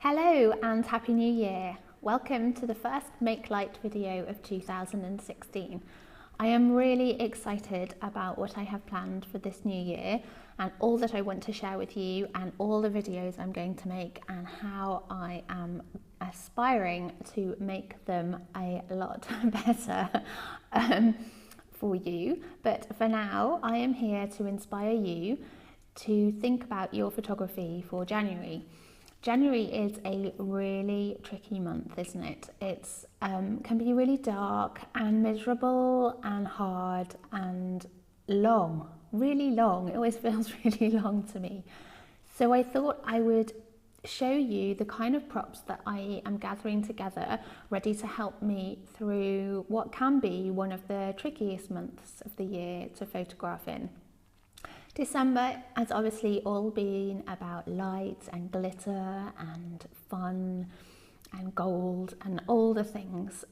Hello and Happy New Year! Welcome to the first Make Light video of 2016. I am really excited about what I have planned for this new year and all that I want to share with you and all the videos I'm going to make and how I am aspiring to make them a lot better for you. But for now, I am here to inspire you to think about your photography for January. January is a really tricky month, isn't it? It's can be really dark and miserable and hard and long, really long. It always feels really long to me. So I thought I would show you the kind of props that I am gathering together, ready to help me through what can be one of the trickiest months of the year to photograph in. December has obviously all been about lights and glitter and fun and gold and all the things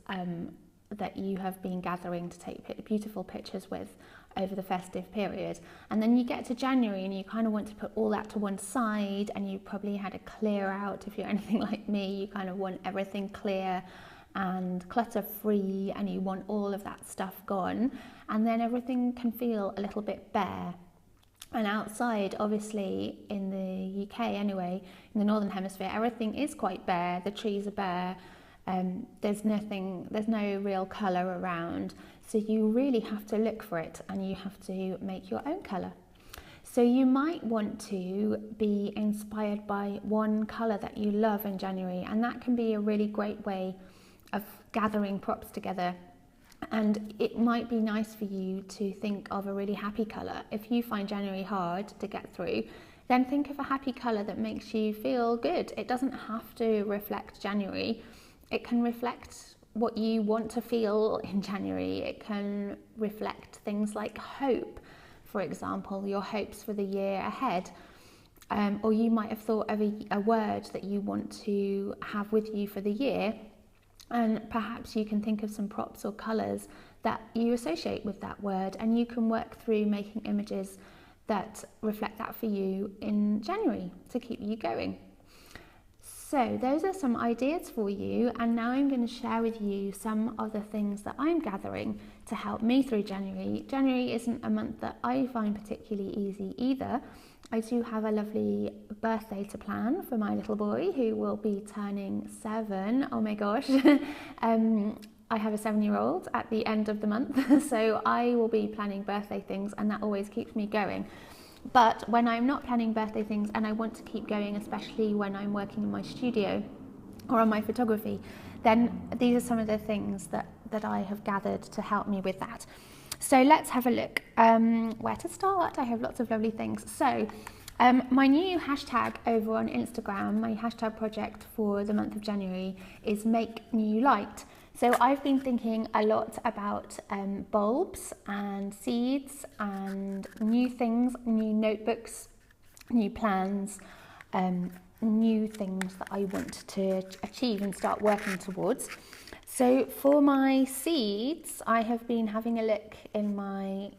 that you have been gathering to take beautiful pictures with over the festive period. And then you get to January and you kind of want to put all that to one side, and you probably had a clear out. If you're anything like me, you kind of want everything clear and clutter free, and you want all of that stuff gone, and then everything can feel a little bit bare. And outside, obviously, in the UK anyway, in the Northern Hemisphere, everything is quite bare. The trees are bare. There's no real colour around. So you really have to look for it, and you have to make your own colour. So you might want to be inspired by one colour that you love in January, and that can be a really great way of gathering props together. And it might be nice for you to think of a really happy colour. If you find January hard to get through, then think of a happy colour that makes you feel good. It doesn't have to reflect January. It can reflect what you want to feel in January. It can reflect things like hope, for example, your hopes for the year ahead. Or you might have thought of a word that you want to have with you for the year. And perhaps you can think of some props or colours that you associate with that word, and you can work through making images that reflect that for you in January to keep you going. So those are some ideas for you, and now I'm going to share with you some of the things that I'm gathering to help me through January. January isn't a month that I find particularly easy either. I do have a lovely birthday to plan for my little boy, who will be turning 7. Oh my gosh. I have a 7-year-old at the end of the month, so I will be planning birthday things, and that always keeps me going. But when I'm not planning birthday things and I want to keep going, especially when I'm working in my studio or on my photography, then these are some of the things that I have gathered to help me with that. So let's have a look where to start. I have lots of lovely things. So my new hashtag over on Instagram, my hashtag project for the month of January is Make New Light. So I've been thinking a lot about bulbs and seeds and new things, new notebooks, new plans, new things that I want to achieve and start working towards. So for my seeds, I have been having a look in my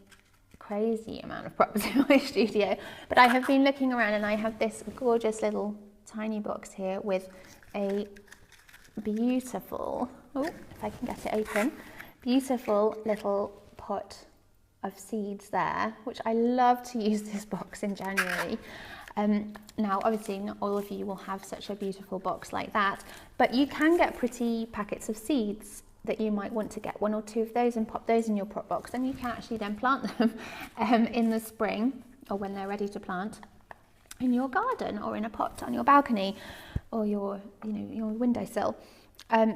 crazy amount of props in my studio, but I have been looking around, and I have this gorgeous little tiny box here with a beautiful, if I can get it open, beautiful little pot of seeds there, which I love to use this box in January. Now, obviously, not all of you will have such a beautiful box like that, but you can get pretty packets of seeds that you might want to get 1 or 2 of those and pop those in your prop box, and you can actually then plant them in the spring, or when they're ready to plant, in your garden or in a pot on your balcony or your windowsill.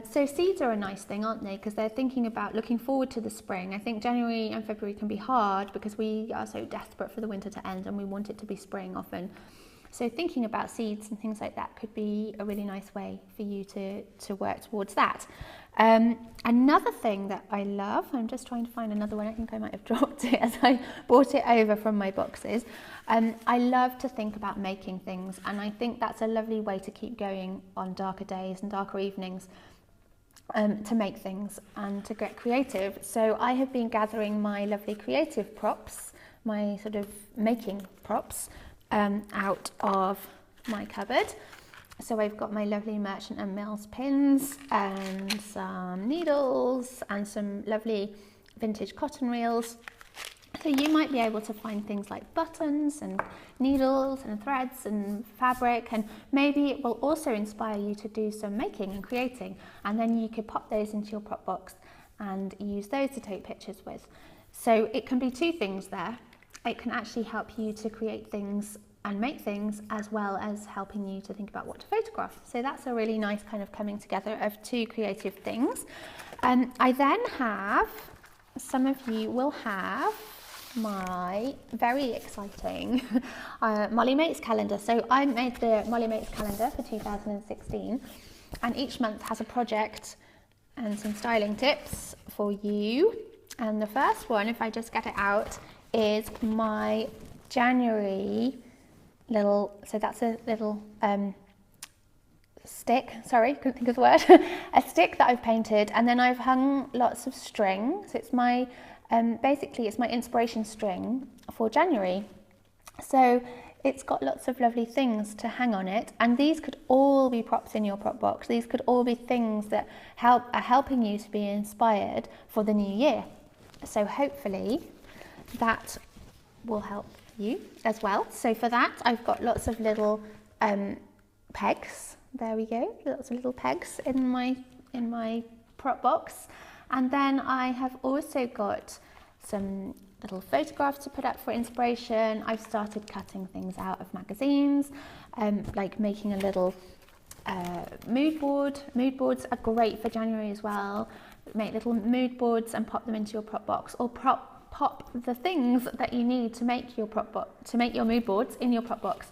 So seeds are a nice thing, aren't they? Because they're thinking about looking forward to the spring. I think January and February can be hard because we are so desperate for the winter to end and we want it to be spring often. So thinking about seeds and things like that could be a really nice way for you to work towards that. Another thing that I love, I'm just trying to find another one, I think I might have dropped it as I brought it over from my boxes. I love to think about making things, and I think that's a lovely way to keep going on darker days and darker evenings, to make things and to get creative. So I have been gathering my lovely creative props, my sort of making props, out of my cupboard. So I've got my lovely Merchant and Mills pins and some needles and some lovely vintage cotton reels. So you might be able to find things like buttons and needles and threads and fabric, and maybe it will also inspire you to do some making and creating, and then you could pop those into your prop box and use those to take pictures with. So it can be two things there. It can actually help you to create things and make things, as well as helping you to think about what to photograph. So that's a really nice kind of coming together of two creative things. I then have, some of you will have my very exciting Molly Mates calendar. So I made the Molly Mates calendar for 2016, and each month has a project and some styling tips for you. And the first one, if I just get it out, is my January little, so that's a little stick, sorry, couldn't think of the word, a stick that I've painted, and then I've hung lots of string. So it's my, basically it's my inspiration string for January. So it's got lots of lovely things to hang on it, and these could all be props in your prop box. These could all be things that are helping you to be inspired for the new year. So hopefully that will help you as well. So for that, I've got lots of little pegs. There we go, lots of little pegs in my prop box. And then I have also got some little photographs to put up for inspiration. I've started cutting things out of magazines, like making a little mood board. Mood boards are great for January as well. Make little mood boards and pop them into your prop box, or pop the things that you need to make your mood boards in your prop box.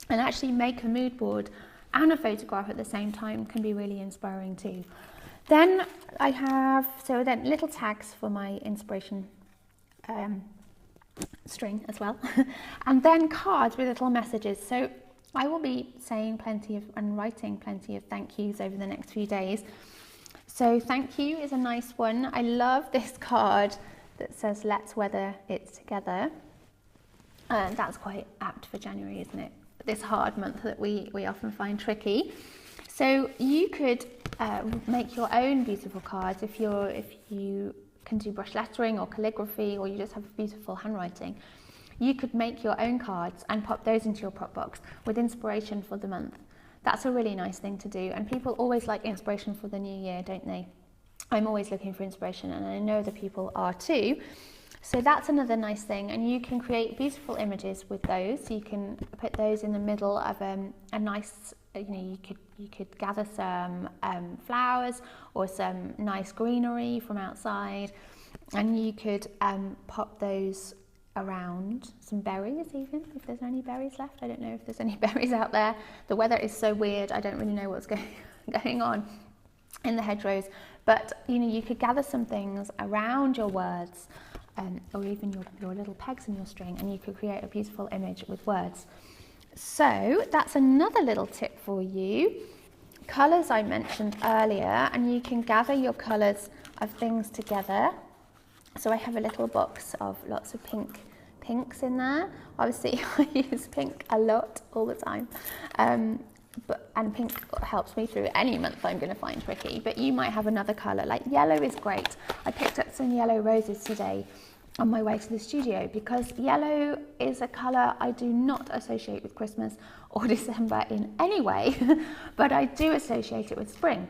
And actually make a mood board and a photograph at the same time can be really inspiring too. Then I have, so then little tags for my inspiration string as well. And then cards with little messages. So I will be saying plenty of and writing plenty of thank yous over the next few days. So thank you is a nice one. I love this card that says let's weather it together. And that's quite apt for January, isn't it? This hard month that we often find tricky. So you could make your own beautiful cards if you can do brush lettering or calligraphy, or you just have beautiful handwriting. You could make your own cards and pop those into your prop box with inspiration for the month. That's a really nice thing to do, and people always like inspiration for the new year, don't they? I'm always looking for inspiration, and I know the people are too. So that's another nice thing, and you can create beautiful images with those. So you can put those in the middle of a nice, you could gather some flowers or some nice greenery from outside, and you could pop those around some berries, even if there's any berries left. I don't know if there's any berries out there. The weather is so weird, I don't really know what's going on in the hedgerows, but you could gather some things around your words, or even your little pegs in your string, and you could create a beautiful image with words. So that's another little tip for you. Colours I mentioned earlier, and you can gather your colours of things together. So I have a little box of lots of pinks in there. Obviously I use pink a lot, all the time. And pink helps me through any month I'm going to find tricky, but you might have another colour. Like yellow is great. I picked up some yellow roses today on my way to the studio, because yellow is a colour I do not associate with Christmas or December in any way, but I do associate it with spring.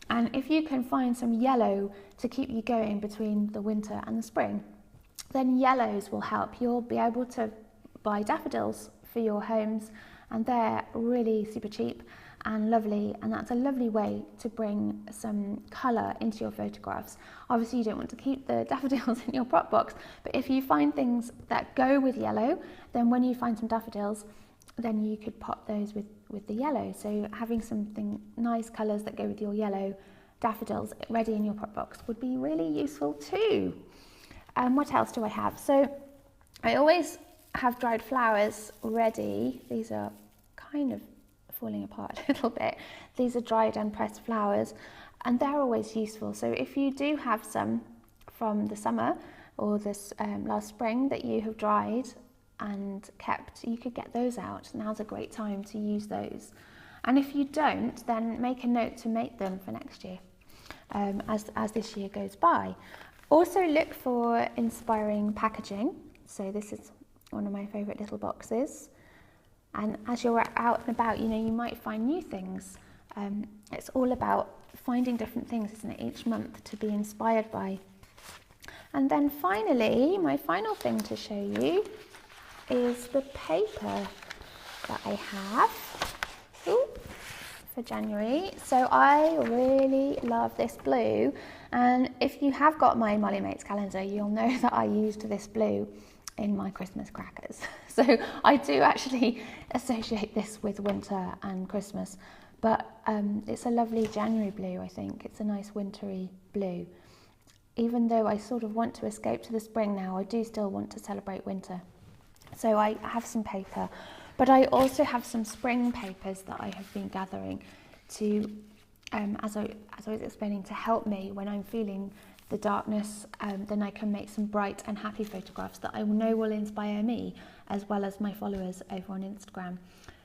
And if you can find some yellow to keep you going between the winter and the spring, then yellows will help. You'll be able to buy daffodils for your homes, and they're really super cheap and lovely, and that's a lovely way to bring some colour into your photographs. Obviously you don't want to keep the daffodils in your prop box, but if you find things that go with yellow, then when you find some daffodils, then you could pop those with the yellow. So having something nice colours that go with your yellow daffodils ready in your prop box would be really useful too. What else do I have? So I always have dried flowers ready. These are kind of falling apart a little bit. These are dried and pressed flowers, and they're always useful. So if you do have some from the summer or this last spring that you have dried and kept, you could get those out. Now's a great time to use those. And if you don't, then make a note to make them for next year as this year goes by. Also look for inspiring packaging. So this is one of my favourite little boxes. And as you're out and about, you might find new things. It's all about finding different things, isn't it, each month to be inspired by. And then finally, my final thing to show you is the paper that I have for January. So I really love this blue, and if you have got my Molly Mates calendar, you'll know that I used this blue in my Christmas crackers. So I do actually associate this with winter and Christmas, but it's a lovely January blue. I think it's a nice wintry blue. Even though I sort of want to escape to the spring now, I do still want to celebrate winter. So I have some paper, but I also have some spring papers that I have been gathering to, as I was explaining, to help me when I'm feeling the darkness. Then I can make some bright and happy photographs that I know will inspire me as well as my followers over on Instagram.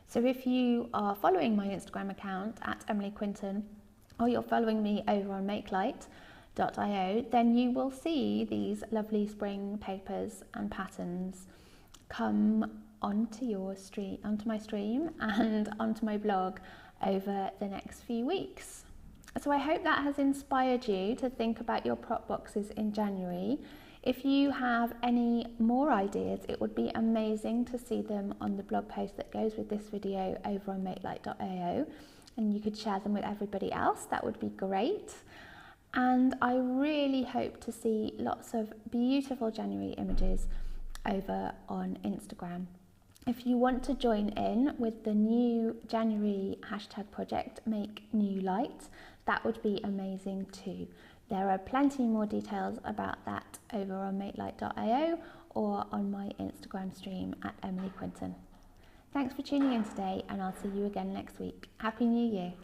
So if you are following my Instagram account at Emily Quinton, or you're following me over on makelight.io, then you will see these lovely spring papers and patterns come onto my stream and onto my blog over the next few weeks. So I hope that has inspired you to think about your prop boxes in January. If you have any more ideas, it would be amazing to see them on the blog post that goes with this video over on makelight.io, and you could share them with everybody else. That would be great. And I really hope to see lots of beautiful January images over on Instagram. If you want to join in with the new January hashtag project, Make New Light, that would be amazing too. There are plenty more details about that over on makelight.io or on my Instagram stream at Emily Quinton. Thanks for tuning in today, and I'll see you again next week. Happy New Year.